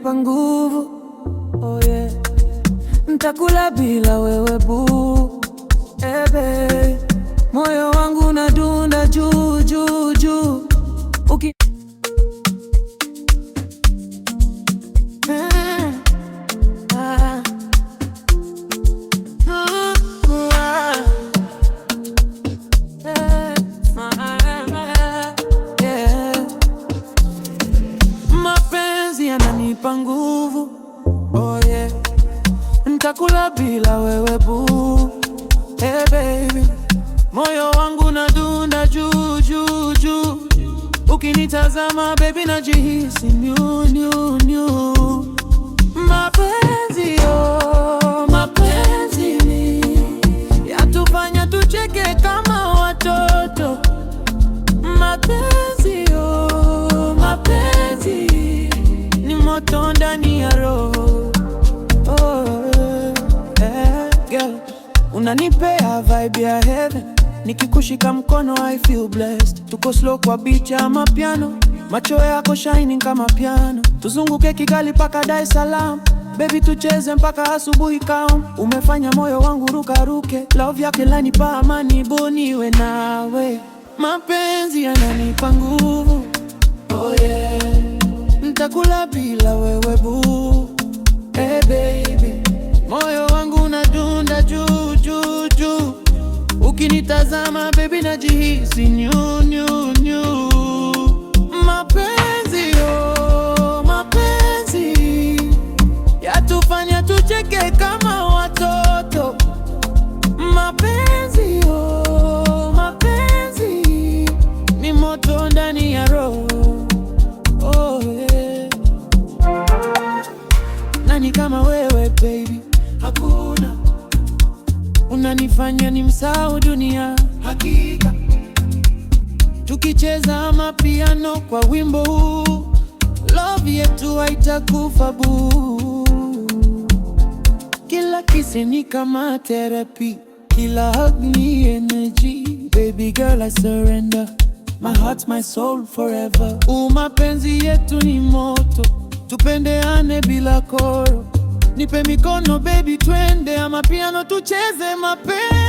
yananipa nguvu, oh yeah. Nitakula bila wewe boo, babe. Moyo wangu unadunda juu juu juu mapenzi yananipa nguvu, oh yeah. Nitakula bila wewe boo, hey baby. Moyo wangu unadunda juu juu juu, ukinitazama baby najihisi new new new. Mapenzi oh, mapenzi yatufanya tucheke kama watoto. Mapenzi oh, mapenzi ni moto ndani ya roho, oh, girl. Unanipea vibe ya heaven, nikikushika mkono I feel blessed. Tuko slow kwa beach ama piano, macho yako shining kama piano. Tuzunguke Kigali paka Dar es Salaam, baby tucheze mpaka asubuhi kaum. Umefanya moyo wangu ruka ruke, love yake lanipa amani boniwe nawe. Mapenzi yananipa nguvu, oh yeah. Nitakula bila wewe boo, hey baby. Moyo wangu unadunda juu juu juu, ukinitazama baby najihisi new new new. Mapenzi oh, mapenzi yatufanya tucheke kama watoto. Mapenzi oh, mapenzi ni moto ndani ya roho, oh yeah. Nani kama wewe baby, hakuna. Unanifanya nimsahau dunia, hakika. Tukicheza mapiano kwa wimbo huu, love yetu haitakufa boo. Kila kisi ni kama therapy, kila hug ni energy. Baby girl I surrender, my heart my soul forever. Mapenzi yetu ni moto, tupendeane bila koro. Nipe mikono baby twende ama piano tucheze mapenzi.